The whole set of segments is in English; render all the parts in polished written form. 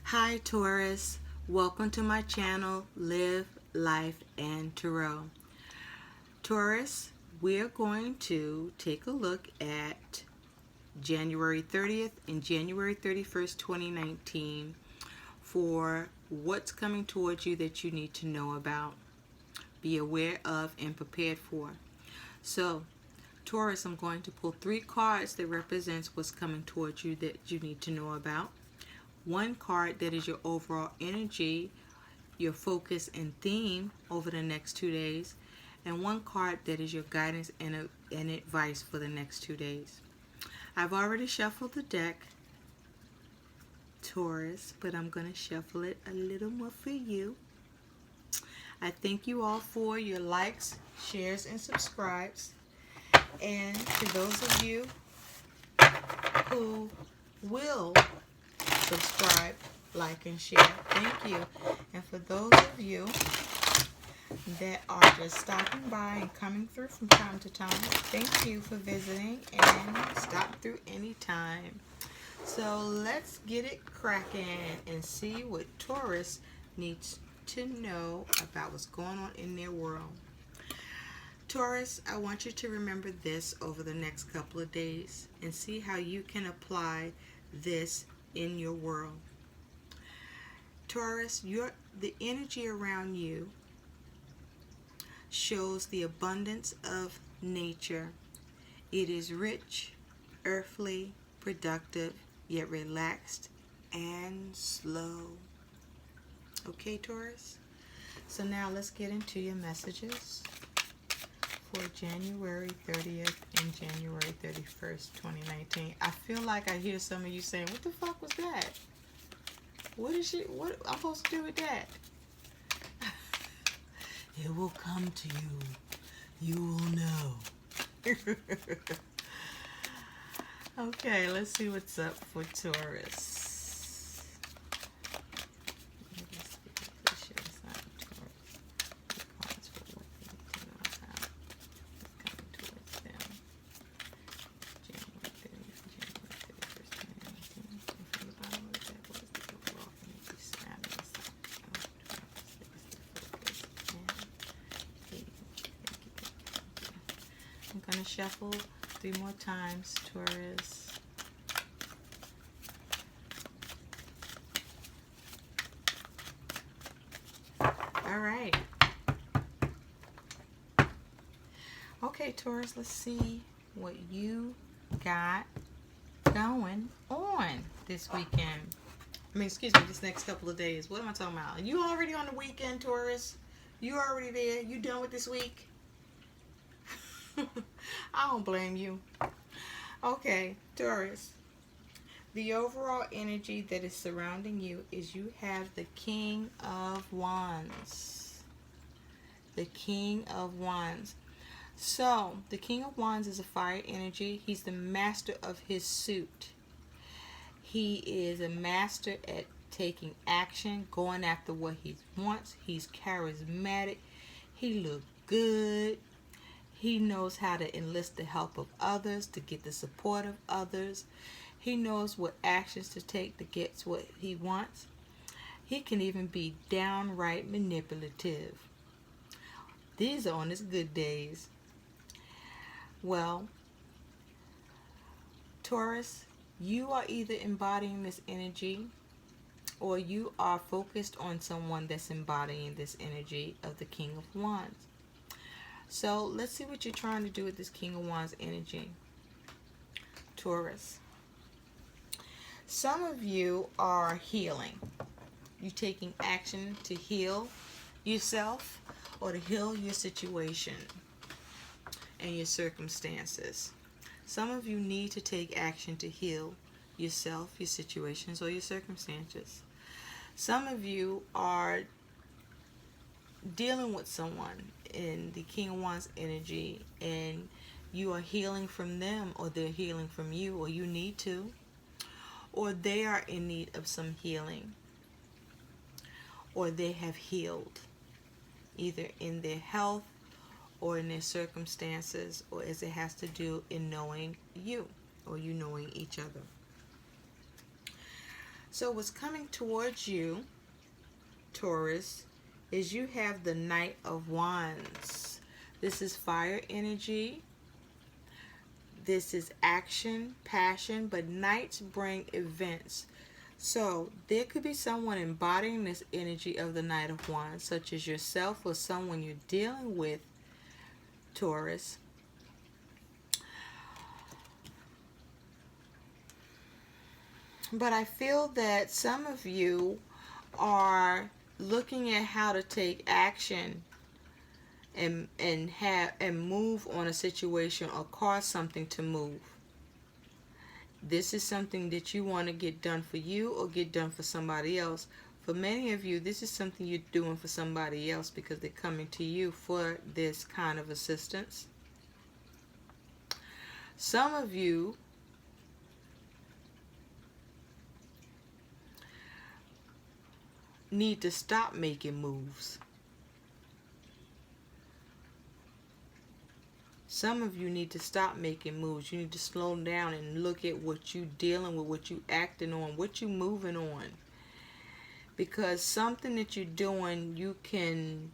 Hi Taurus, welcome to my channel Live, Life, and Tarot. Taurus, we're going to take a look at January 30th and January 31st, 2019 for what's coming towards you that you need to know about, be aware of, and prepared for. So, Taurus, I'm going to pull 3 cards that represents what's coming towards you that you need to know about. One card that is your overall energy, your focus and theme over the next 2 days, and one card that is your guidance and advice for the next 2 days. I've already shuffled the deck, Taurus, but I'm going to shuffle it a little more for you. I thank you all for your likes, shares, and subscribes. And to those of you who will subscribe, like, and share, thank you. And for those of you that are just stopping by and coming through from time to time, thank you for visiting and stop through anytime. So let's get it cracking and see what Taurus needs to know about what's going on in their world. Taurus, I want you to remember this over the next couple of days and see how you can apply this in your world. Taurus, the energy around you shows the abundance of nature. It is rich, earthly, productive, yet relaxed and slow. Okay, Taurus? So now let's get into your messages for January 30th and January 31st, 2019. I feel like I hear some of you saying, what the fuck was that? What I'm supposed to do with that? It will come to you. You will know. Okay, let's see what's up for Taurus. I'm going to shuffle 3 more times, Taurus. All right. Okay, Taurus, let's see what you got going on this weekend. This next couple of days. What am I talking about? You already on the weekend, Taurus? You already there? You done with this week? I don't blame you. Okay, Taurus. The overall energy that is surrounding you is you have the King of Wands. The King of Wands. So, the King of Wands is a fire energy. He's the master of his suit. He is a master at taking action, going after what he wants. He's charismatic. He looks good. He knows how to enlist the help of others, to get the support of others. He knows what actions to take to get what he wants. He can even be downright manipulative. These are on his good days. Well, Taurus, you are either embodying this energy or you are focused on someone that's embodying this energy of the King of Wands. So let's see what you're trying to do with this King of Wands energy. Taurus. Some of you are healing. You're taking action to heal yourself or to heal your situation and your circumstances. Some of you need to take action to heal yourself, your situations, or your circumstances. Some of you are dealing with someone in the King of Wands energy and you are healing from them, or they're healing from you, or you need to, or they are in need of some healing, or they have healed either in their health or in their circumstances, or as it has to do in knowing you or you knowing each other. So what's coming towards you, Taurus, is you have the Knight of Wands. This is fire energy. This is action, passion, but knights bring events. So there could be someone embodying this energy of the Knight of Wands, such as yourself or someone you're dealing with, Taurus. But I feel that some of you are looking at how to take action and move on a situation or cause something to move. This is something that you want to get done for you or get done for somebody else. For many of you, this is something you're doing for somebody else because they're coming to you for this kind of assistance. Some of you need to stop making moves. Some of you need to stop making moves. You need to slow down and look at what you're dealing with, what you're acting on, what you're moving on. Because something that you're doing, you can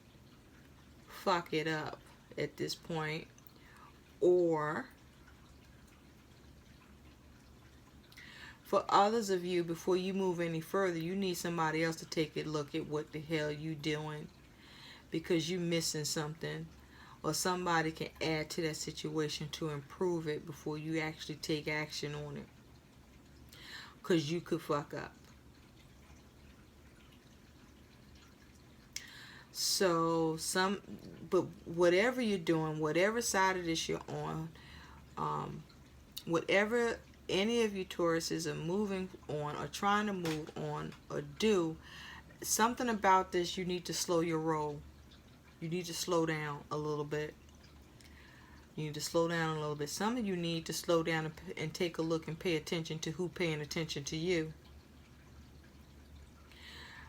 fuck it up at this point. Or for others of you, before you move any further, you need somebody else to take a look at what the hell you doing, because you're missing something, or somebody can add to that situation to improve it before you actually take action on it, because you could fuck up. So but whatever you're doing, whatever side of this you're on, whatever any of you Tauruses are moving on or trying to move on or do, something about this, you need to slow your roll. You need to slow down a little bit. You need to slow down a little bit. Some of you need to slow down and take a look and pay attention to who paying attention to you.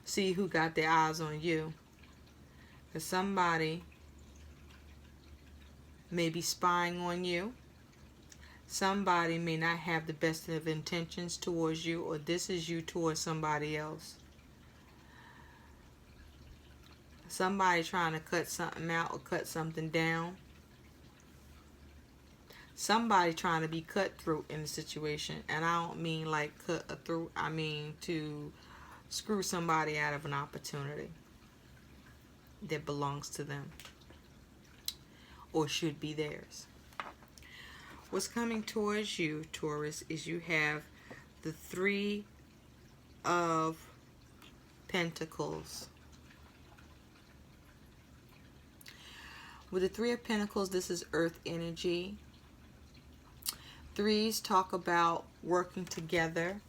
See who got their eyes on you. Because somebody may be spying on you. Somebody may not have the best of intentions towards you, or this is you towards somebody else. Somebody trying to cut something out or cut something down. Somebody trying to be cutthroat in the situation. And I don't mean like cut a throat. I mean to screw somebody out of an opportunity that belongs to them or should be theirs. What's coming towards you, Taurus, is you have the Three of Pentacles. With the Three of Pentacles, this is earth energy. Threes talk about working together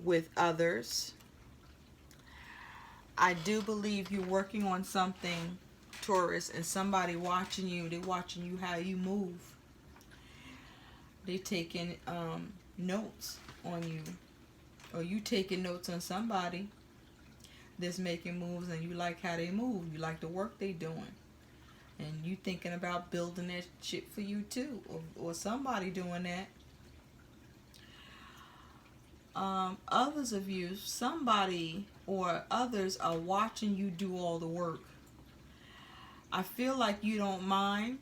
with others. I do believe you're working on something, Taurus, and somebody watching you. They're watching you how you move. They're taking notes on you, or you taking notes on somebody that's making moves, and you like how they move. You like the work they doing, and you thinking about building that shit for you too, or somebody doing that. Others of you, somebody or others are watching you do all the work. I feel like you don't mind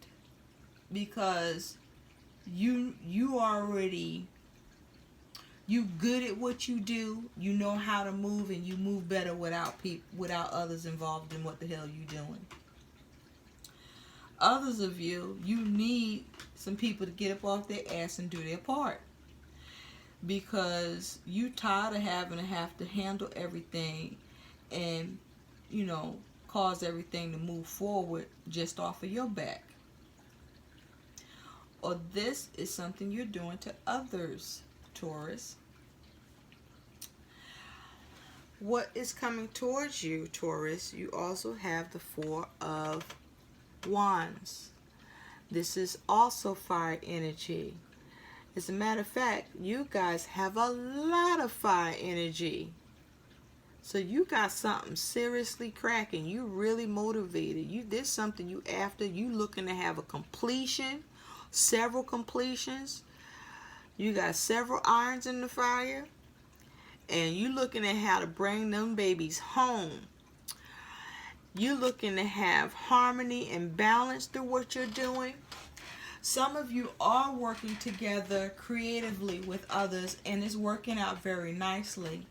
because you good at what you do. You know how to move, and you move better without others involved in what the hell you doing. Others of you, you need some people to get up off their ass and do their part, because you tired of having to have to handle everything and cause everything to move forward just off of your back. Or this is something you're doing to others, Taurus. What is coming towards you, Taurus? You also have the Four of Wands. This is also fire energy. As a matter of fact, you guys have a lot of fire energy. So you got something seriously cracking. You really motivated. There's something you after. You looking to have a completion, several completions. You got several irons in the fire. and you looking at how to bring them babies home. You looking to have harmony and balance through what you're doing. Some of you are working together creatively with others, and it's working out very nicely.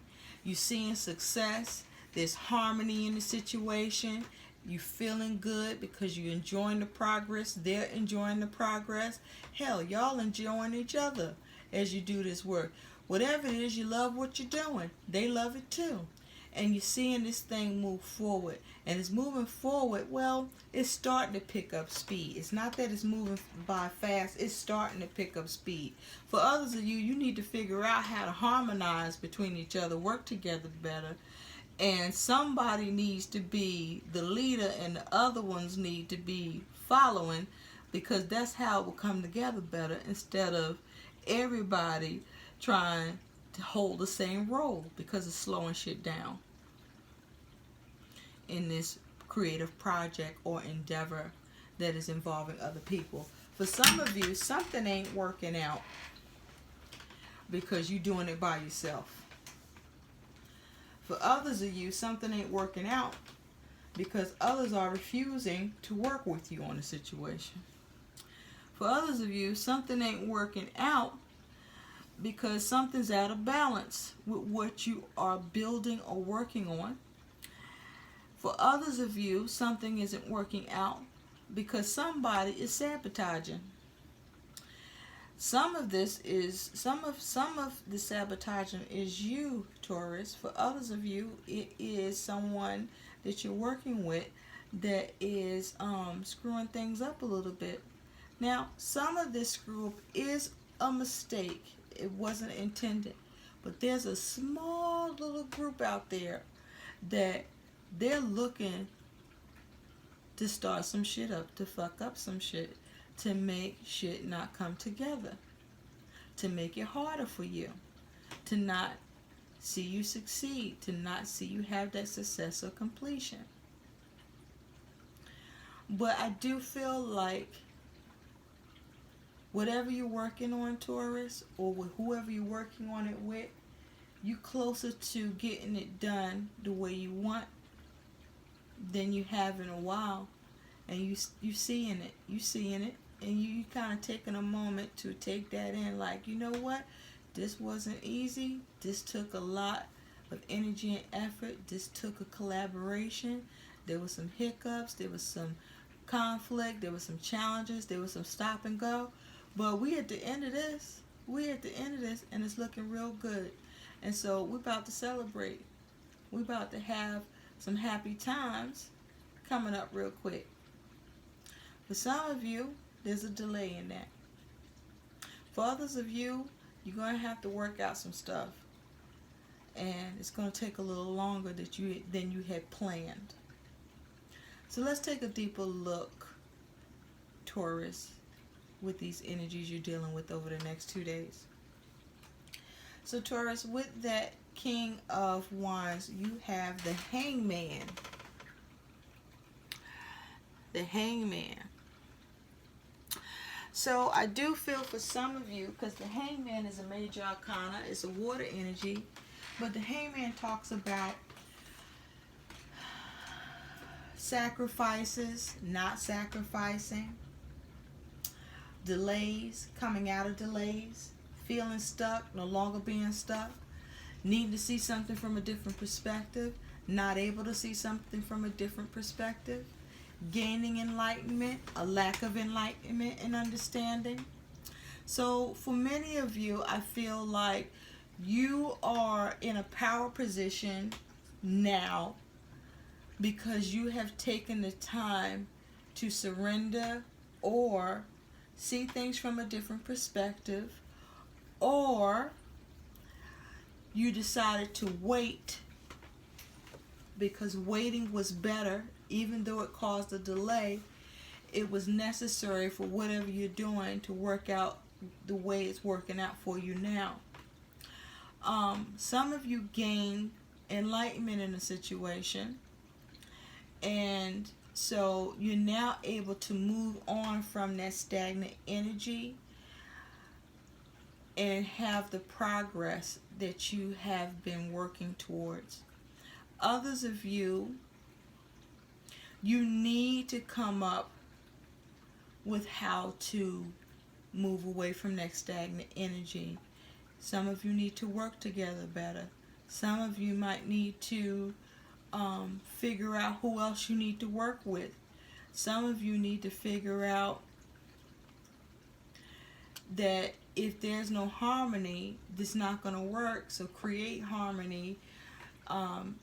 You're seeing success. There's harmony in the situation. You feeling good because you're enjoying the progress. They're enjoying the progress. Hell, y'all enjoying each other as you do this work. Whatever it is, you love what you're doing. They love it too. And you're seeing this thing move forward. And it's moving forward, well, it's starting to pick up speed. It's not that it's moving by fast. It's starting to pick up speed. For others of you, you need to figure out how to harmonize between each other, work together better. And somebody needs to be the leader and the other ones need to be following, because that's how it will come together better, instead of everybody trying to hold the same role, because it's slowing shit down in this creative project or endeavor that is involving other people. For some of you, something ain't working out because you're doing it by yourself. For others of you, something ain't working out because others are refusing to work with you on a situation. For others of you, something ain't working out because something's out of balance with what you are building or working on. For others of you, something isn't working out because somebody is sabotaging. Some of the sabotaging is you, Taurus. For others of you, it is someone that you're working with that is screwing things up a little bit. Now, some of this screw up is a mistake. It wasn't intended. But there's a small little group out there that they're looking to start some shit up, to fuck up some shit, to make shit not come together, to make it harder for you, to not see you succeed, to not see you have that success or completion. But I do feel like whatever you're working on, Taurus, or with whoever you're working on it with, you closer to getting it done the way you want than you have in a while. And you seeing it, and you kind of taking a moment to take that in, like, you know what, this wasn't easy, this took a lot of energy and effort, this took a collaboration, there was some hiccups, there was some conflict, there was some challenges, there was some stop and go, but we at the end of this, and it's looking real good. And so we're about to celebrate. We're about to have some happy times coming up real quick. For some of you, there's a delay in that. For others of you, you're going to have to work out some stuff. And it's going to take a little longer than you had planned. So let's take a deeper look, Taurus, with these energies you're dealing with over the next 2 days. So Taurus, with that King of Wands, you have the Hangman. The Hangman. So I do feel for some of you, because the Hangman is a major arcana, it's a water energy, but the Hangman talks about sacrifices, not sacrificing, delays, coming out of delays, feeling stuck, no longer being stuck, needing to see something from a different perspective, not able to see something from a different perspective, gaining enlightenment, a lack of enlightenment and understanding. So for many of you, I feel like you are in a power position now because you have taken the time to surrender or see things from a different perspective, or you decided to wait because waiting was better. Even though it caused a delay, it was necessary for whatever you're doing to work out the way it's working out for you now. Some of you gain enlightenment in a situation, and so you're now able to move on from that stagnant energy and have the progress that you have been working towards. Others of you, you need to come up with how to move away from that stagnant energy. Some of you need to work together better. Some of you might need to figure out who else you need to work with. Some of you need to figure out that if there's no harmony, this is not going to work. So create harmony.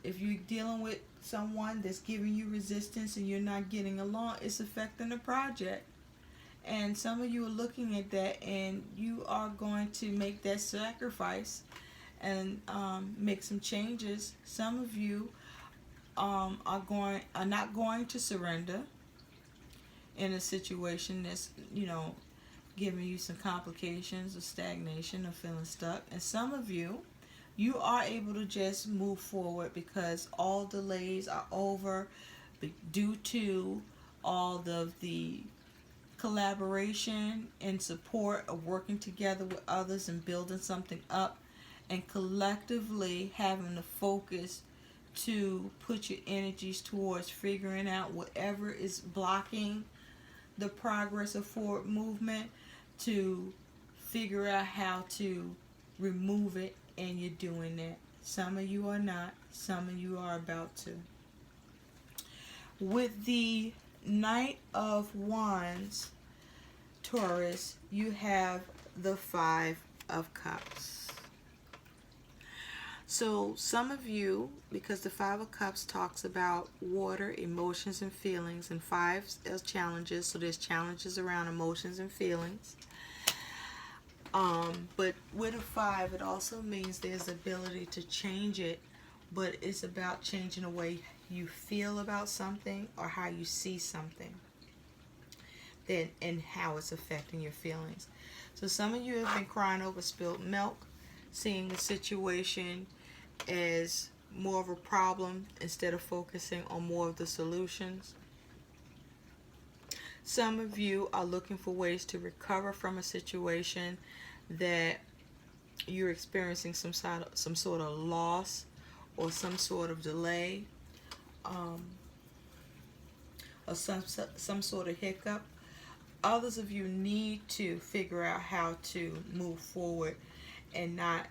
If you're dealing with someone that's giving you resistance and you're not getting along, it's affecting the project. And some of you are looking at that, and you are going to make that sacrifice and make some changes. Some of you are not going to surrender in a situation that's, giving you some complications or stagnation or feeling stuck. And some of you, you are able to just move forward because all delays are over due to all of the collaboration and support of working together with others and building something up, and collectively having the focus to put your energies towards figuring out whatever is blocking the progress of forward movement, to figure out how to remove it, and you're doing that. Some of you are not, some of you are about to. With the Knight of Wands, Taurus, you have the Five of Cups. So some of you, because the Five of Cups talks about water, emotions, and feelings, and five as challenges, so there's challenges around emotions and feelings. But with a five, it also means there's ability to change it, but it's about changing the way you feel about something or how you see something, then and how it's affecting your feelings. So some of you have been crying over spilled milk, seeing the situation as more of a problem instead of focusing on more of the solutions. Some of you are looking for ways to recover from a situation that you're experiencing some sort of loss or some sort of delay, or some sort of hiccup. Others of you need to figure out how to move forward and not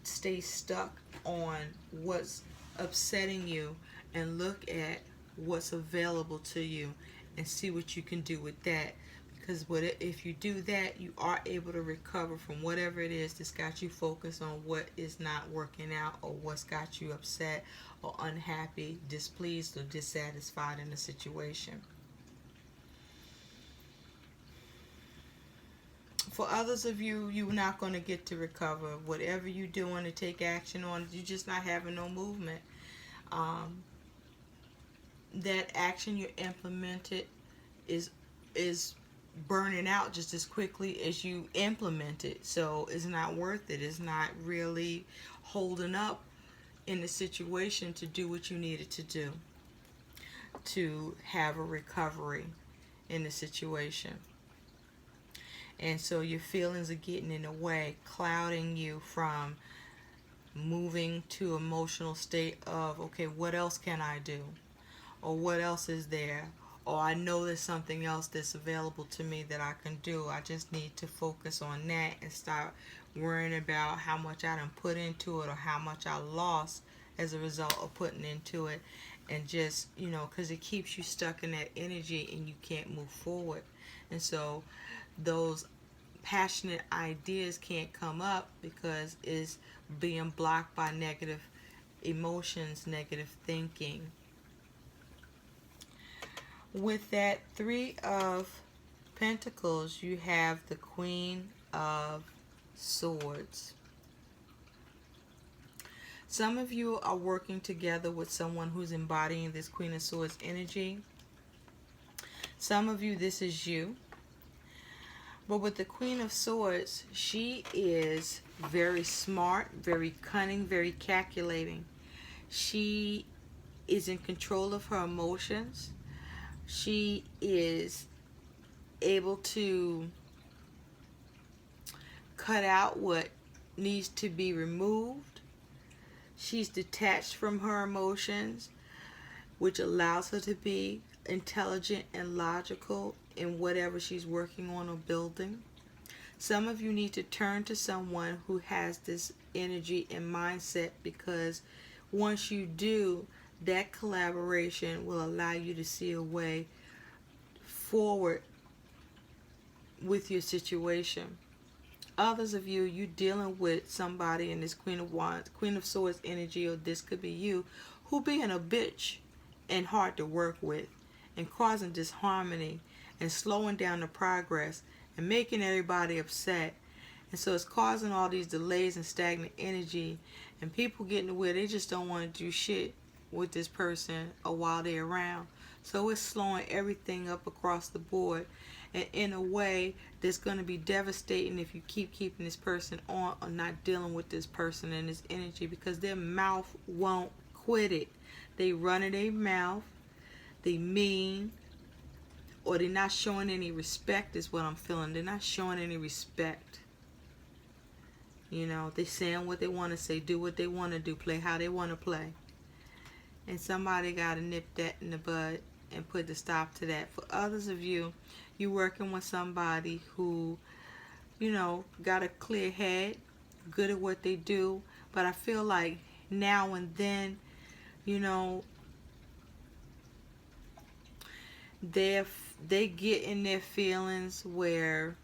stay stuck on what's upsetting you, and look at what's available to you and see what you can do with that. Because if you do that, you are able to recover from whatever it is that's got you focused on what is not working out, or what's got you upset or unhappy, displeased, or dissatisfied in the situation. For others of you, you're not going to get to recover. Whatever you're doing to take action on, you're just not having no movement. That action you implemented is burning out just as quickly as you implement it. So it's not worth it. It's not really holding up in the situation to do what you needed to do to have a recovery in the situation. And so your feelings are getting in the way, clouding you from moving to emotional state of, okay, what else can I do? Or what else is there? Or I know there's something else that's available to me that I can do. I just need to focus on that and stop worrying about how much I done put into it or how much I lost as a result of putting into it. And just, because it keeps you stuck in that energy and you can't move forward. And so those passionate ideas can't come up because it's being blocked by negative emotions, negative thinking. With that Three of Pentacles, you have the Queen of Swords. Some of you are working together with someone who's embodying this Queen of Swords energy. Some of you, this is you. But with the Queen of Swords, she is very smart, very cunning, very calculating. She is in control of her emotions. She is able to cut out what needs to be removed. She's detached from her emotions, which allows her to be intelligent and logical in whatever she's working on or building. Some of you need to turn to someone who has this energy and mindset, because once you do, that collaboration will allow you to see a way forward with your situation. Others of you, you dealing with somebody in this Queen of Wands, Queen of Swords energy, or this could be you, who being a bitch and hard to work with and causing disharmony and slowing down the progress and making everybody upset. And so it's causing all these delays and stagnant energy, and people getting to where they just don't want to do shit with this person or while they're around. So it's slowing everything up across the board, and in a way that's going to be devastating if you keeping this person on or not dealing with this person and this energy, because their mouth won't quit it. They running their mouth, they mean, or they're not showing any respect is what I'm feeling. They're not showing any respect. You know, they saying what they want to say, do what they want to do, play how they want to play. And somebody got to nip that in the bud and put the stop to that. For others of you, you working with somebody who, you know, got a clear head, good at what they do, but I feel like now and then, you know, they get in their feelings where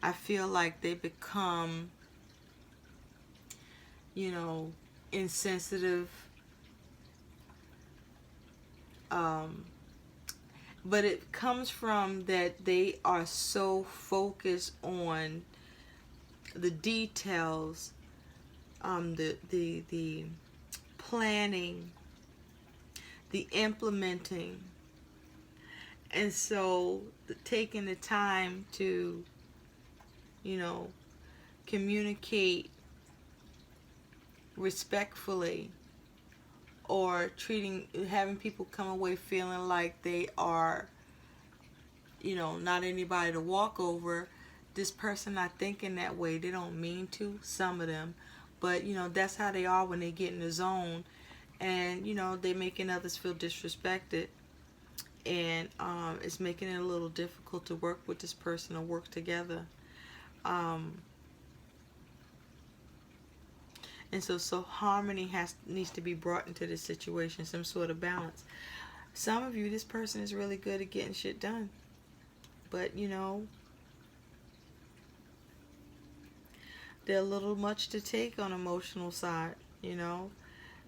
I feel like they become, you know, insensitive. But it comes from that they are so focused on the details, the planning, the implementing, and so taking the time to, you know, communicate respectfully, or having people come away feeling like they are, you know, not anybody to walk over. This person not thinking that way. They don't mean to, some of them, but you know, that's how they are when they get in the zone, and you know, they making others feel disrespected, and it's making it a little difficult to work with this person or work together. And so harmony needs to be brought into this situation, some sort of balance. Some of you, this person is really good at getting shit done, but you know, they're a little much to take on emotional side. You know,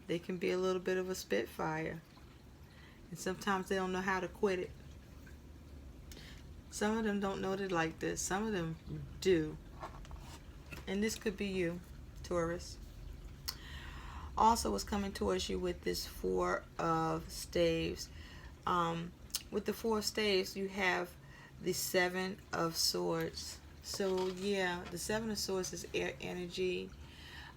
they can be a little bit of a spitfire, and sometimes they don't know how to quit it. Some of them don't know it like this. Some of them do, and this could be you, Taurus. Also, what's coming towards you with this Four of Staves. With the Four of Staves, you have the Seven of Swords. So yeah, the Seven of Swords is air energy.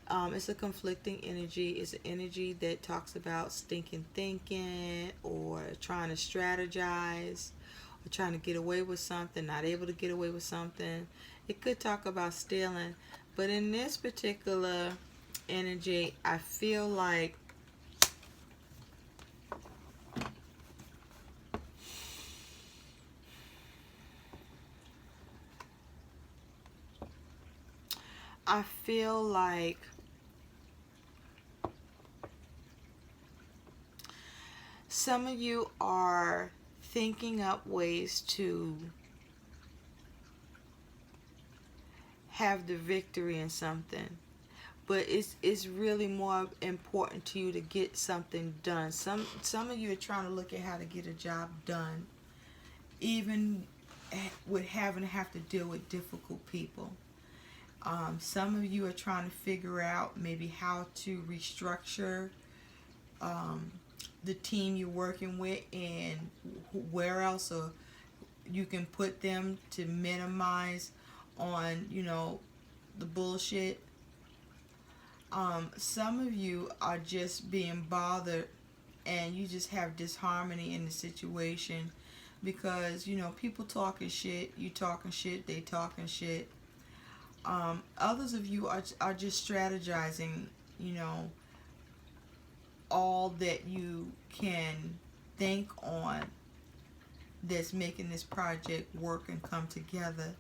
It's a conflicting energy. It's an energy that talks about stinking thinking, or trying to strategize, or trying to get away with something, not able to get away with something. It could talk about stealing, but in this particular energy, I feel like some of you are thinking up ways to have the victory in something, but it's really more important to you to get something done. Some of you are trying to look at how to get a job done, even with having to have to deal with difficult people. Some of you are trying to figure out maybe how to restructure the team you're working with, and where else you can put them to minimize on, you know, the bullshit. Some of you are just being bothered, and you just have disharmony in the situation, because you know, people talking shit, you talking shit, they talking shit. Others of you are just strategizing, you know, all that you can think on that's making this project work and come together,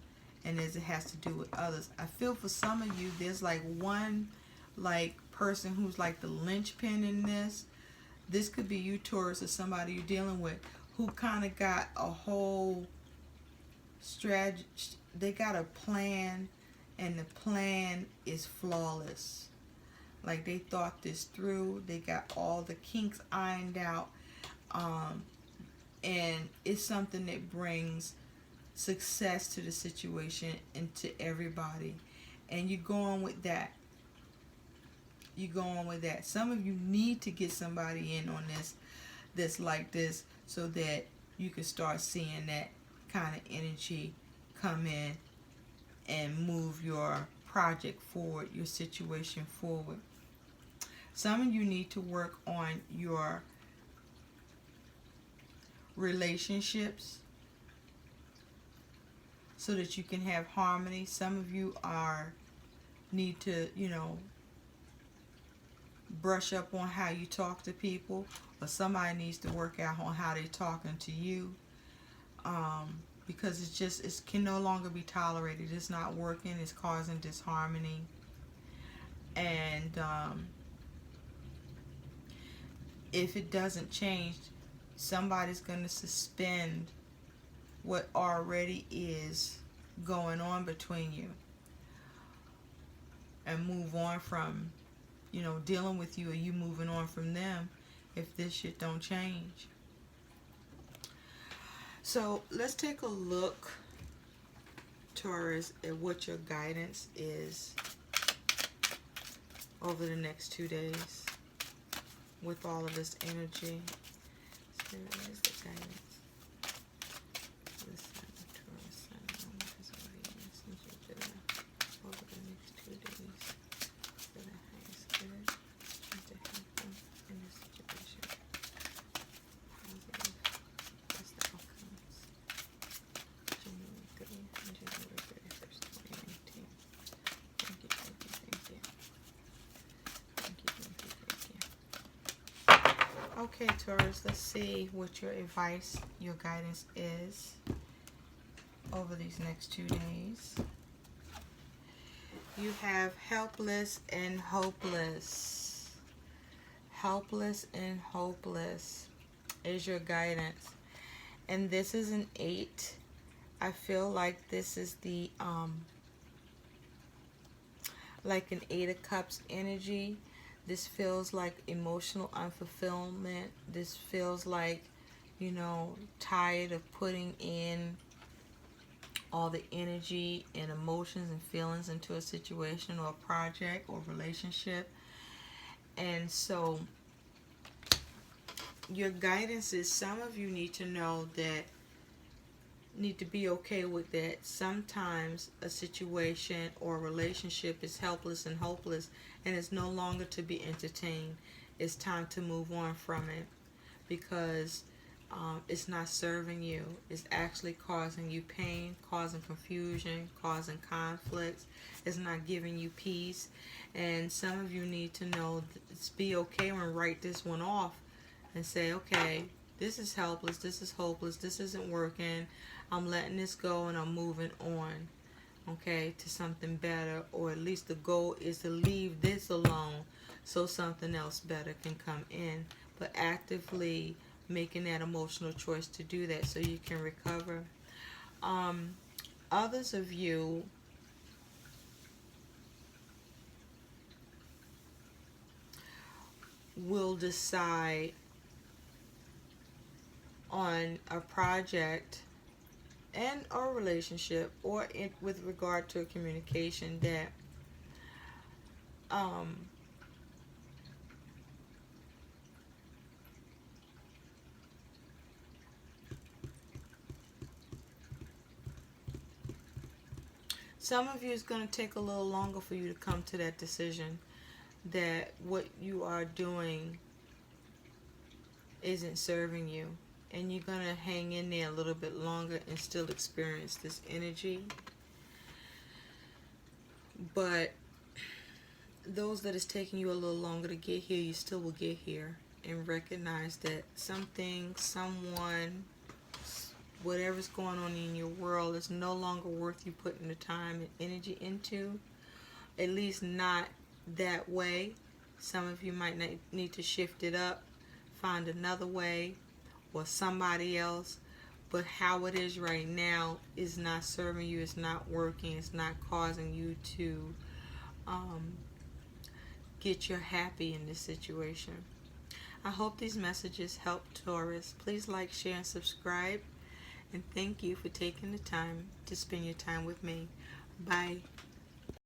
and as it has to do with others. I feel for some of you there's like one like person who's like the linchpin in this. This could be you, Taurus, or somebody you're dealing with who kind of got a whole strategy. They got a plan, and the plan is flawless. Like they thought this through. They got all the kinks ironed out. And it's something that brings success to the situation and to everybody. And you go on with that. You go on with that. Some of you need to get somebody in on this that's like this so that you can start seeing that kind of energy come in and move your project forward, your situation forward. Some of you need to work on your relationships so that you can have harmony. Some of you need to, you know, brush up on how you talk to people, or somebody needs to work out on how they're talking to you, because it can no longer be tolerated. It's not working. It's causing disharmony. And if it doesn't change, somebody's going to suspend what already is going on between you and move on from, you know, dealing with you, or you moving on from them if this shit don't change. So let's take a look, Taurus, at what your guidance is over the next 2 days with all of this energy. So where's the guidance? Listen, Taurus, over the next 2 days for the highest good and to help them in this situation. Positive. What's the outcomes? January 30th and January 31st, 2019. Thank you, thank you, thank you. Thank you, thank you, thank you. Okay, Taurus, let's see what your advice, your guidance is over these next 2 days. You have helpless and hopeless. Helpless and hopeless is your guidance. And this is an 8. I feel like this is the like an 8 of Cups energy. This feels like emotional unfulfillment. This feels like, you know, tired of putting in all the energy and emotions and feelings into a situation or a project or relationship. And so your guidance is, some of you need to know that, need to be okay with that. Sometimes a situation or a relationship is helpless and hopeless and it's no longer to be entertained. It's time to move on from it because it's not serving you. It's actually causing you pain, causing confusion, causing conflicts. It's not giving you peace. And some of you need to know, be okay and write this one off and say, okay, this is helpless, this is hopeless, this isn't working. I'm letting this go and I'm moving on, okay, to something better. Or at least the goal is to leave this alone so something else better can come in. But actively making that emotional choice to do that so you can recover. Others of you will decide on a project and or relationship or with regard to a communication that some of you is going to take a little longer for you to come to that decision that what you are doing isn't serving you. And you're going to hang in there a little bit longer and still experience this energy. But those that is taking you a little longer to get here, you still will get here. And recognize that something, someone, whatever's going on in your world is no longer worth you putting the time and energy into. At least not that way. Some of you might need to shift it up, find another way, or somebody else. But how it is right now is not serving you, it's not working, it's not causing you to get your happy in this situation. I hope these messages help, Taurus. Please like, share, and subscribe. And thank you for taking the time to spend your time with me. Bye.